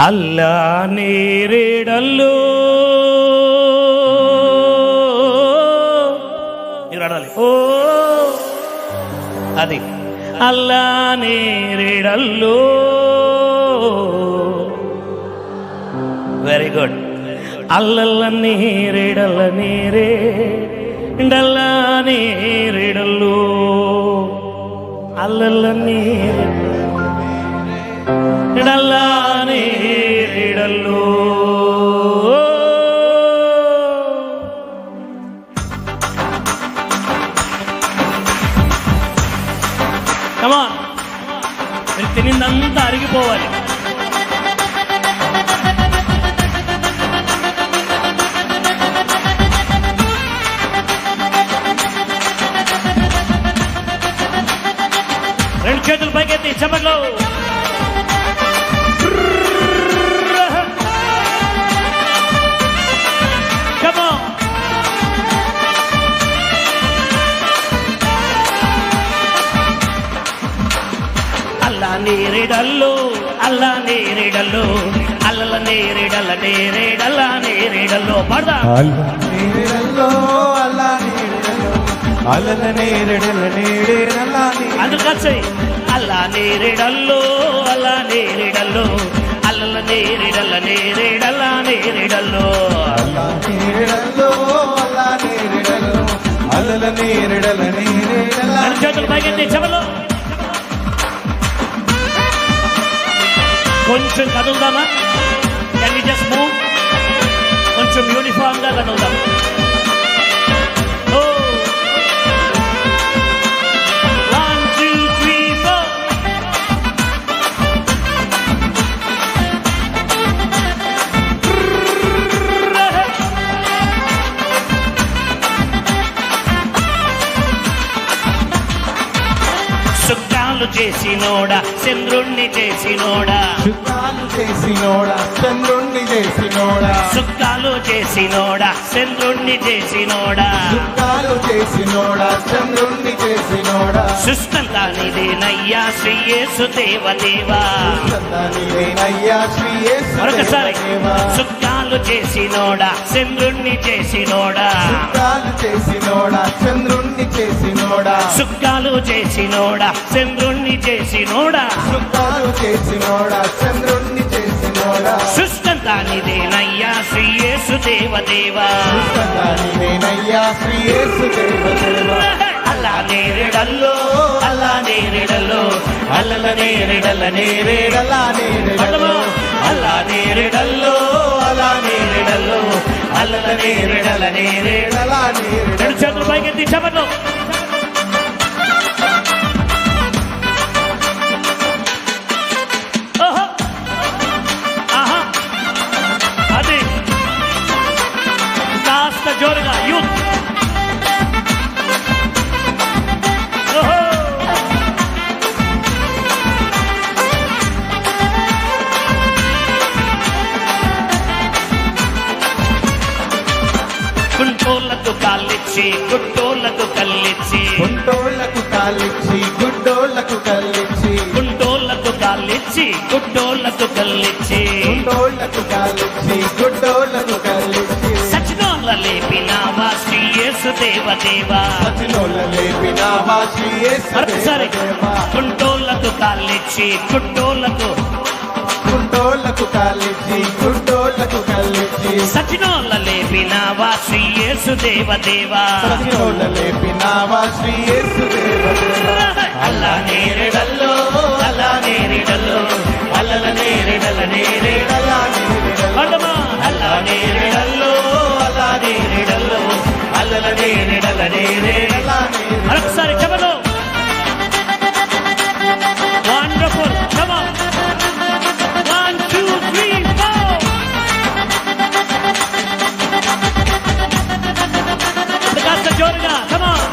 ಅಲ್ಲ ನೀರಿಡಲು ನೀರಾಡಲಿ ಓ అది ಅಲ್ಲ ನೀರಿಡಲು ವೆರಿ ಗುಡ್ ಅಲ್ಲಲ್ಲ ನೀರಿಡಲ್ಲ ನೀರೇ ಇಂಡಲ್ಲ ನೀರಿಡಲು ಅಲ್ಲಲ್ಲ ನೀರಿಡಲ್ಲ ನೀರಿಡಲು కమాన్ మీరు తినిందంతా అరిగిపోవాలి. రెండు చేతులు పైకెత్తి చప్పట్లు. ಅಲ್ಲ ನೀರಿಡಲ್ಲು ಅಲ್ಲ ನೀರಿಡಲ್ಲು ಅಲ್ಲಲ್ಲ ನೀರಿಡಲ್ಲ ನೀರಿಡಲ್ಲ ನೀರಿಡಲ್ಲು ಮಾಡ್ದ ನೀರಿಡಲ್ಲು ಅಲ್ಲ ನೀರಿಡಲ್ಲು ಅಲ್ಲಲ್ಲ ನೀರಿಡಲ್ಲ ನೀರಿಡಲ್ಲ ಅದು ಕಚ್ಚಿ ಅಲ್ಲ ನೀರಿಡಲ್ಲು ಅಲ್ಲ ನೀರಿಡಲ್ಲು ಅಲ್ಲಲ್ಲ ನೀರಿಡಲ್ಲ ನೀರಿಡಲ್ಲ ನೀರಿಡಲ್ಲು ಅಲ್ಲ ನೀರಿಡಲ್ಲು ಅಲ್ಲ ನೀರಿಡಲ್ಲು ಅಲ್ಲಲ್ಲ ನೀರಿಡಲ್ಲ ನೀರಿಡಲ್ಲ. చేతులు పైకెత్తి చెమలు కొంచెం కదులుదామా? Can we just move? కొంచెం యూనిఫామ్ గా కదులుదాం. ఓ 1 2 3 4 సుఖాలు చేసినోడా చంద్రుణ్ణి చేసినోడా సుఖాలు చేసినోడా చంద్రుణ్ణి చేసినోడా సుఖాలు చేసినోడా చంద్రుణ్ణి చేసినోడా సుఖాలు చేసినోడా చంద్రుణ్ణి చేసినోడా సుస్తంతా నీదేనయ్యా శ్రీ యేసు దేవదేవా. నీదేనయ్యా శ్రీ యేసు మరొకసారి దేవదేవా. సుఖాలు చేసినోడా చంద్రుణ్ణి చేసినోడా సుఖాలు చేసినోడా చంద్రుణ్ణి చేసినోడా సుఖాలు చేసినోడా చంద్రుణ్ణి చేసినోడా సుఖాలు చేసినోడా చంద్రుణ్ణి చేసినోడా సుస్తంతా నీదేనయ్యా శ్రీ యేసు దేవదేవా. నీదేనయ్యా శ్రీ యేసు దేవదేవా. అల్లా నేరిడల్లో అల్లా నేరిడల్లో అల్లల నేరిడల్ల నేరేడల్ల నేరిడల్లో అల్లా నేరిడల్లో అల్లా నేరిడల్లో అల్లల నేరిడల్ల నేరేడల్ల నేరిడల్ల. రెండు చేతులు పైకెత్తి చెప్పట్లు. అది కాస్త జోరుగా యూత్. గుంటోళ్లకు కాళ్ళిచ్చి గుట్టోళ్లకు కళ్ళిచ్చి గుంటోళ్లకు కాళ్ళిచ్చి గుడ్డోళ్లకు కళ్ళిచ్చి గుంటోళ్లకు కాళ్ళిచ్చి గుట్టోళ్లకు కళ్ళిచ్చి గుంటోళ్లకు కాళ్ళిచ్చి గుడ్డోళ్లకు కళ్ళిచ్చి సచినోళ్ళ లేపినావా శ్రీ యేసు దేవదేవా. సచినోళ్ళ లేపినావా శ్రీ యేసు మరొకసారి దేవదేవా. గుంటోళ్లకు కాళ్ళిచ్చి గుట్టోళ్లకు గుంటోళ్లకు కాళ్ళిచ్చి గుడ్డోళ్లకు కళ్ళిచ్చి సచినోళ్ళ లేపినావా శ్రీ యేసు దేవదేవా. సచినోళ్ళ లేపినావా శ్రీ యేసు దేవదేవా. అల్లా నేరిడల్లో అల్లా నేరిడల్లో అల్లల నేరిడల్ల నేరేడల్ల నేరిడల్ల అల్లా నేరిడల్లో అల్లా నేరిడల్లో అల్లల నేరిడల్ల నేరేడల్ల. మరొకసారి చెప్పను. వండర్ఫుల్. కమ్ ఆన్ 1 2 3 4 కాస్త జోరుగా. Come on.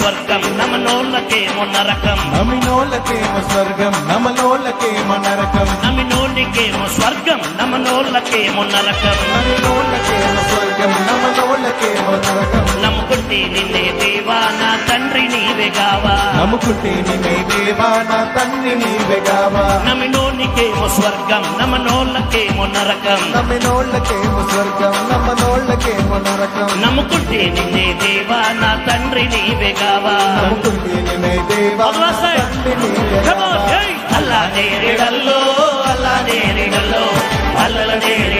స్వర్గం నమనోళ్ళకేమో నరకం నమినోళ్ళకేమో స్వర్గం నమనోళ్ళకేమో నరకం నమినోళ్ళకేమో స్వర్గం నమనోళ్ళకేమో నరకం నమినోళ్ళకేమో స్వర్గం నమనోళ్ళకేమో నరకం నమ్ముకుంటే నిన్నే దేవా నా తండ్రి నీవెగావా నమ్ముకుంటే నిన్నే దేవా నా తండ్రి నీవెగావా నమినోనికేమో స్వర్గం నమనోళ్ళకేమో నరకం నమ్మినోళ్ళకేమో స్వర్గం నమ్మనోళ్ళకేమో నరకం నమ్ముకుంటే నిన్నే దేవా నా తండ్రి నీవెగావా నమ్ముకుంటే నిన్నే దేవా నా తండ్రి నీవెగావా అల్లా నేరిడల్లో అల్లా నేరిడల్లో అల్లల నేరి